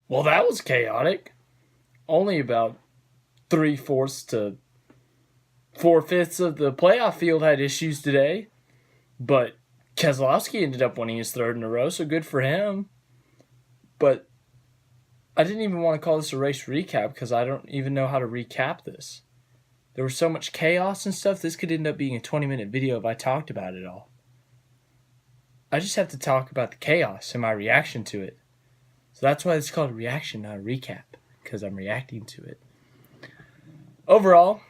Well, that was chaotic. Only about three-fourths to four-fifths of the playoff field had issues today, but Keselowski ended up winning his third in a row, so good for him. But I didn't even want to call this a race recap because I don't even know how to recap this. There was so much chaos and stuff, this could end up being a 20-minute video if I talked about it all. I just have to talk about the chaos and my reaction to it. So that's why it's called a reaction, not a recap, because I'm reacting to it. Overall,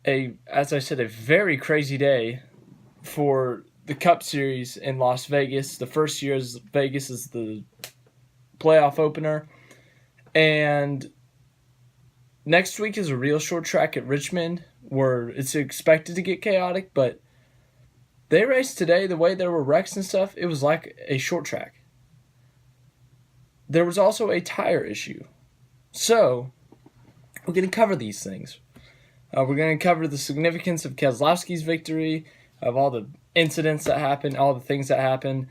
as I said, a very crazy day for the Cup Series in Las Vegas. The first year is Vegas is the playoff opener. And next week is a real short track at Richmond where it's expected to get chaotic, but they raced today the way there were wrecks and stuff. It was like a short track. There was also a tire issue. So, we're going to cover these things. We're going to cover the significance of Keselowski's victory, of all the incidents that happened, all the things that happened.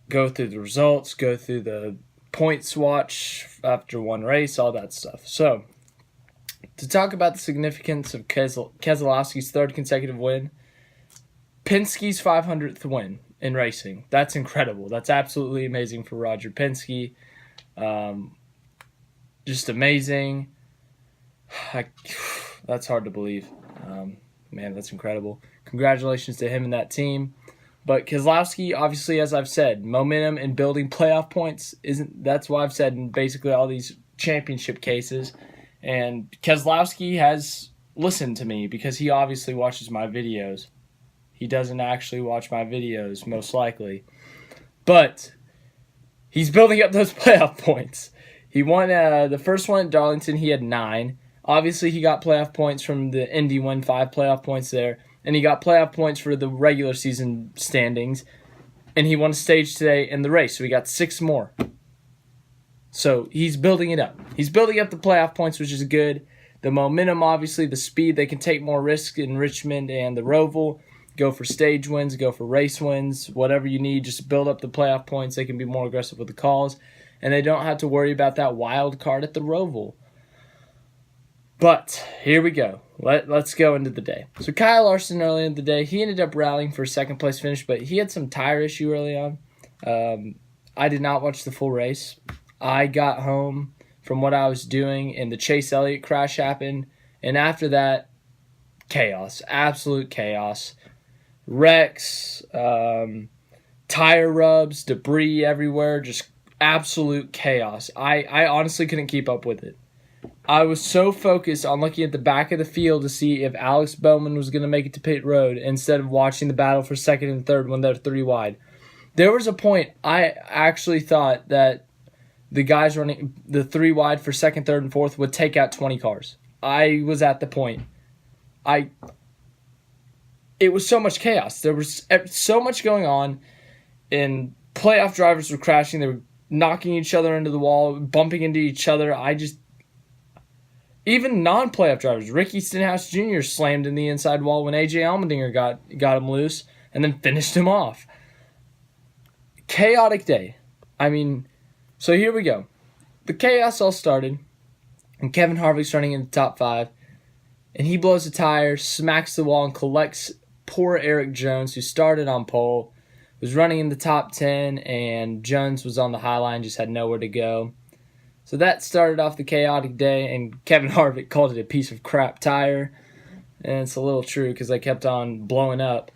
Go through the results, go through the points watch after one race, all that stuff. So, to talk about the significance of Keselowski's third consecutive win, Penske's 500th win in racing. That's incredible. That's absolutely amazing for Roger Penske. Just amazing. That's hard to believe. Man, that's incredible. Congratulations to him and that team. But Keselowski, obviously, as I've said, momentum and building playoff points that's what I've said in basically all these championship cases. And Keselowski has listened to me because he obviously watches my videos. He doesn't actually watch my videos, most likely. But he's building up those playoff points. He won the first one at Darlington. He had 9. Obviously, he got playoff points from the Indy 1-5 playoff points there. And he got playoff points for the regular season standings. And he won a stage today in the race. So he got 6 more. So he's building it up. He's building up the playoff points, which is good. The momentum, obviously, the speed. They can take more risk in Richmond and the Roval. Go for stage wins, go for race wins, whatever you need. Just build up the playoff points. They can be more aggressive with the calls. And they don't have to worry about that wild card at the Roval. But here we go. Let's go into the day. So Kyle Larson early in the day, he ended up rallying for a second place finish, but he had some tire issue early on. I did not watch the full race. I got home from what I was doing, and the Chase Elliott crash happened. And after that, chaos. Absolute chaos. Wrecks, tire rubs, debris everywhere, just absolute chaos. I honestly couldn't keep up with it. I was so focused on looking at the back of the field to see if Alex Bowman was going to make it to pit road instead of watching the battle for second and third when they're 3 wide. There was a point I actually thought that the guys running the 3 wide for second, third, and fourth would take out 20 cars. I was at the point. It was so much chaos. There was so much going on, and playoff drivers were crashing. They were knocking each other into the wall, bumping into each other. Even non-playoff drivers, Ricky Stenhouse Jr. slammed in the inside wall when A.J. Allmendinger got him loose and then finished him off. Chaotic day. So here we go. The chaos all started, and Kevin Harvick's running in the top 5, and he blows a tire, smacks the wall, and collects poor Eric Jones, who started on pole, was running in the top 10, and Jones was on the high line, just had nowhere to go. So that started off the chaotic day, and Kevin Harvick called it a piece of crap tire. And it's a little true because they kept on blowing up.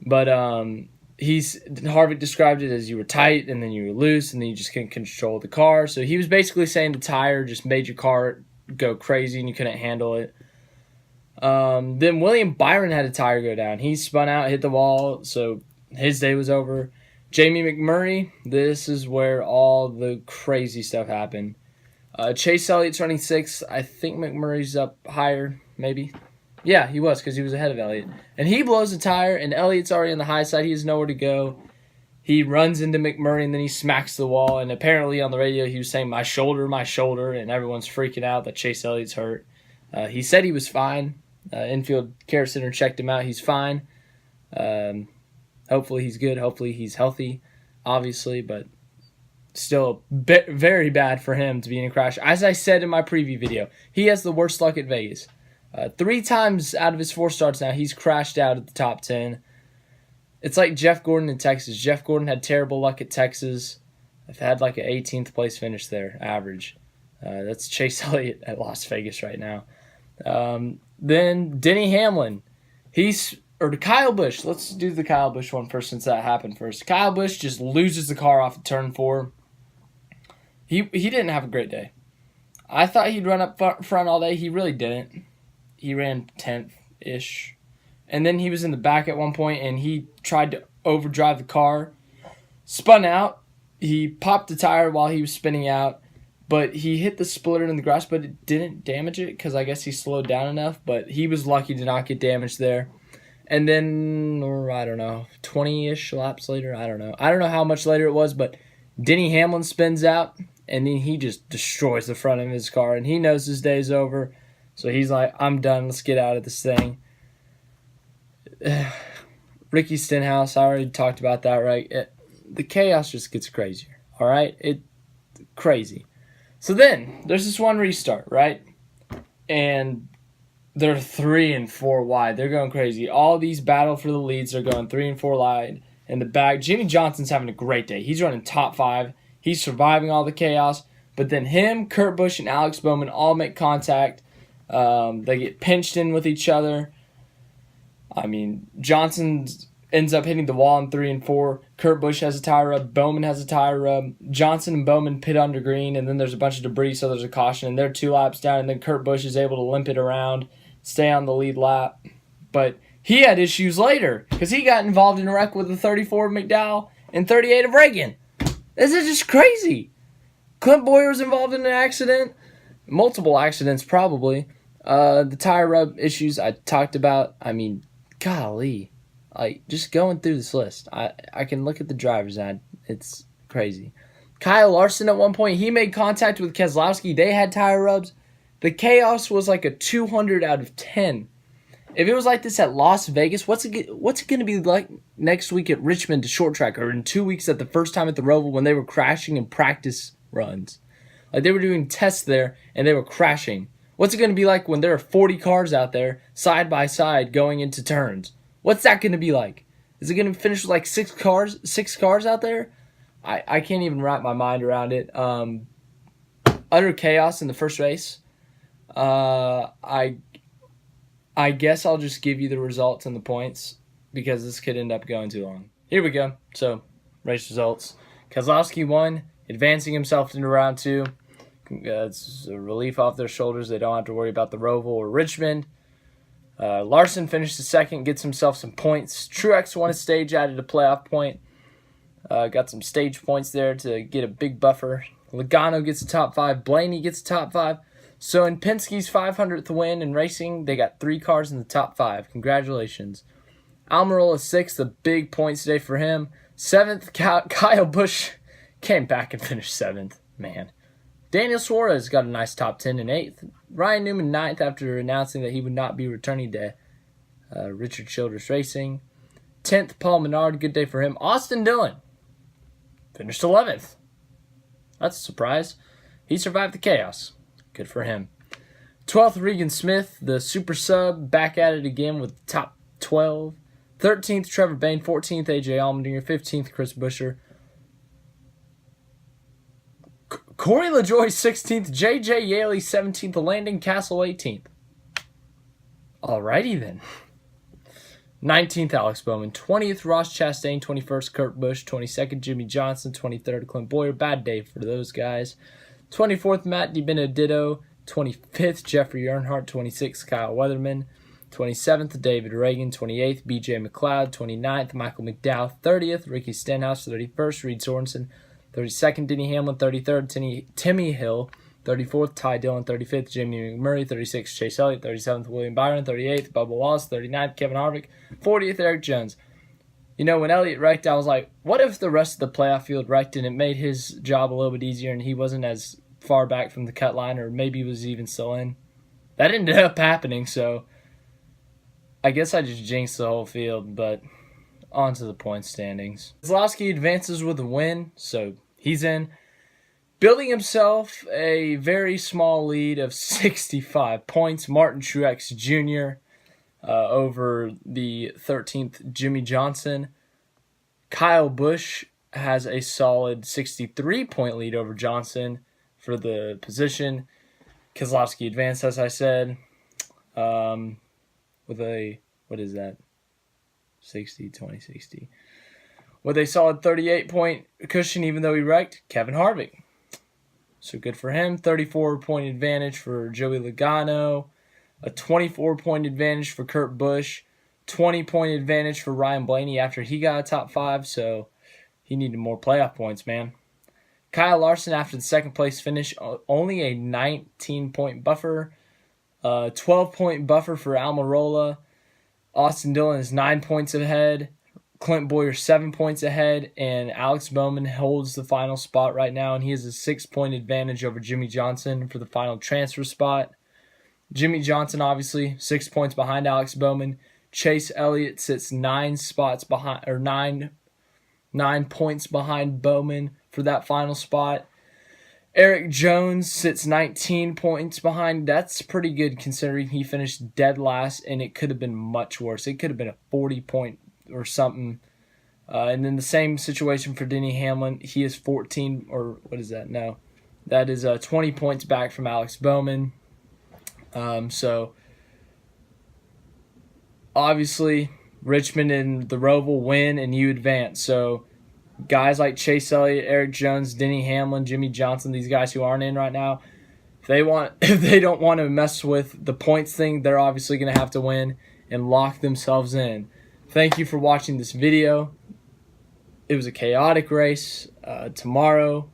But Harvick described it as you were tight, and then you were loose, and then you just couldn't control the car. So he was basically saying the tire just made your car go crazy, and you couldn't handle it. Then William Byron had a tire go down. He spun out, hit the wall, so his day was over. Jamie McMurray, this is where all the crazy stuff happened. Chase Elliott's running 6th. I think McMurray's up higher, maybe. Yeah, he was because he was ahead of Elliott. And he blows a tire, and Elliott's already on the high side. He has nowhere to go. He runs into McMurray, and then he smacks the wall. And apparently on the radio he was saying, my shoulder, and everyone's freaking out that Chase Elliott's hurt. He said he was fine. Infield care center checked him out. He's fine. Hopefully he's good. Hopefully he's healthy, obviously. But still very bad for him to be in a crash. As I said in my preview video, he has the worst luck at Vegas. 3 times out of his 4 starts now, he's crashed out at the top 10. It's like Jeff Gordon in Texas. Jeff Gordon had terrible luck at Texas. I've had like an 18th place finish there, average. That's Chase Elliott at Las Vegas right now. Then Denny Hamlin. Kyle Busch. Let's do the Kyle Busch one first since that happened first. Kyle Busch just loses the car off of turn 4. He didn't have a great day. I thought he'd run up front all day. He really didn't. He ran 10th-ish. And then he was in the back at one point, and he tried to overdrive the car. Spun out. He popped the tire while he was spinning out. But he hit the splitter in the grass, but it didn't damage it because I guess he slowed down enough. But he was lucky to not get damaged there. And then, I don't know, 20-ish laps later, I don't know. I don't know how much later it was, but Denny Hamlin spins out, and then he just destroys the front of his car, and he knows his day's over. So he's like, I'm done. Let's get out of this thing. Ricky Stenhouse, I already talked about that, right? The chaos just gets crazier, all right? It's crazy. So then, there's this one restart, right? And they're 3 and 4 wide. They're going crazy. All these battle for the leads are going 3 and 4 wide in the back. Jimmy Johnson's having a great day. He's running top 5. He's surviving all the chaos. But then him, Kurt Busch, and Alex Bowman all make contact. They get pinched in with each other. I mean, Johnson ends up hitting the wall in 3 and 4. Kurt Busch has a tire rub. Bowman has a tire rub. Johnson and Bowman pit under green, and then there's a bunch of debris, so there's a caution. And they're 2 laps down, and then Kurt Busch is able to limp it around, stay on the lead lap. But he had issues later because he got involved in a wreck with the 34 of McDowell and 38 of Reagan. This is just crazy. Clint Boyer was involved in an accident. Multiple accidents, probably. The tire rub issues I talked about. I mean, golly. Like, just going through this list. I can look at the drivers, and it's crazy. Kyle Larson at one point, he made contact with Keselowski. They had tire rubs. The chaos was like a 200 out of 10. If it was like this at Las Vegas, what's it going to be like next week at Richmond to short track, or in 2 weeks at the first time at the Roval when they were crashing in practice runs? Like, they were doing tests there, and they were crashing. What's it going to be like when there are 40 cars out there side by side going into turns? What's that going to be like? Is it going to finish with like 6 cars out there? I can't even wrap my mind around it. Utter chaos in the first race. I guess I'll just give you the results and the points because this could end up going too long. Here we go. So, race results. Keselowski won, advancing himself into round 2. It's a relief off their shoulders. They don't have to worry about the Roval or Richmond. Larson finished the second, gets himself some points. Truex won a stage, added a playoff point. Got some stage points there to get a big buffer. Logano gets a top 5. Blaney gets a top 5. So in Penske's 500th win in racing, they got 3 cars in the top 5. Congratulations. Almirola 6th, a big points day for him. 7th, Kyle Busch came back and finished 7th. Man. Daniel Suarez got a nice top 10 in 8th. Ryan Newman 9th after announcing that he would not be returning to Richard Childress Racing. 10th, Paul Menard, good day for him. Austin Dillon finished 11th. That's a surprise. He survived the chaos. Good for him. 12th, Regan Smith, the super sub, back at it again with top 12. 13th, Trevor Bayne. 14th, AJ Allmendinger. 15th, Chris Buescher. Corey LaJoie 16th, J.J. Yaley 17th, Landon Castle 18th. Alrighty then. 19th, Alex Bowman. 20th, Ross Chastain. 21st, Kurt Busch. 22nd, Jimmy Johnson. 23rd, Clint Boyer. Bad day for those guys. 24th, Matt DiBenedetto. 25th, Jeffrey Earnhardt. 26th, Kyle Weatherman. 27th, David Reagan. 28th, B.J. McLeod. 29th, Michael McDowell. 30th, Ricky Stenhouse. 31st, Reed Sorensen. 32nd, Denny Hamlin. 33rd, Timmy Hill. 34th, Ty Dillon. 35th, Jimmy McMurray. 36th, Chase Elliott. 37th, William Byron. 38th, Bubba Wallace. 39th, Kevin Harvick. 40th, Eric Jones. You know, when Elliott wrecked, I was like, what if the rest of the playoff field wrecked and it made his job a little bit easier and he wasn't as far back from the cut line, or maybe he was even still in? That ended up happening, so I guess I just jinxed the whole field, but on to the point standings. Keselowski advances with a win, so he's in. Building himself a very small lead of 65 points, Martin Truex Jr. Over the 13th Jimmy Johnson. Kyle Busch has a solid 63-point lead over Johnson for the position. Keselowski advanced, as I said, with a, what is that? 60, 20, 60. With a solid 38-point cushion, even though he wrecked. Kevin Harvick. So good for him. 34-point advantage for Joey Logano. A 24-point advantage for Kurt Busch. 20-point advantage for Ryan Blaney after he got a top 5. So he needed more playoff points, man. Kyle Larson, after the second place finish, only a 19-point buffer. 12-point buffer for Almirola. Austin Dillon is 9 points ahead. Clint Bowyer 7 points ahead, and Alex Bowman holds the final spot right now, and he has a 6-point advantage over Jimmy Johnson for the final transfer spot. Jimmy Johnson, obviously, 6 points behind Alex Bowman. Chase Elliott sits 9 spots behind, or 9 points behind Bowman for that final spot. Eric Jones sits 19 points behind. That's pretty good considering he finished dead last, and it could have been much worse. It could have been a 40-point or something. And then the same situation for Denny Hamlin. He is 14, or what is that? No. That is 20 points back from Alex Bowman. So, obviously, Richmond and the Roval win, and you advance. So, guys like Chase Elliott, Eric Jones, Denny Hamlin, Jimmy Johnson, these guys who aren't in right now, if they don't want to mess with the points thing, they're obviously going to have to win and lock themselves in. Thank you for watching this video. It was a chaotic race. Tomorrow,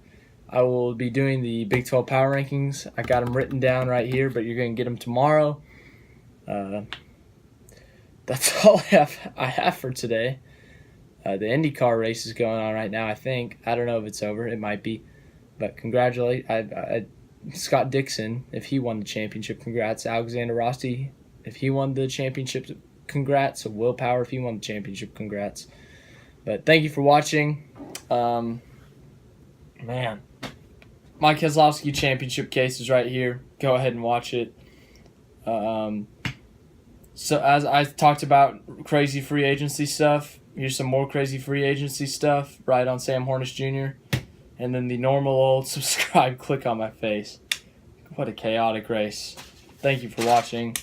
I will be doing the Big 12 Power Rankings. I got them written down right here, but you're going to get them tomorrow. That's all I have for today. The IndyCar race is going on right now, I think. I don't know if it's over. It might be. But congratulate Scott Dixon, if he won the championship, congrats. Alexander Rossi, if he won the championship, congrats. So Will Power, if he won the championship, congrats. But thank you for watching. Man, my Keselowski championship case is right here. Go ahead and watch it. So as I talked about crazy free agency stuff, here's some more crazy free agency stuff right on Sam Hornish Jr. And then the normal old subscribe, click on my face. What a chaotic race. Thank you for watching.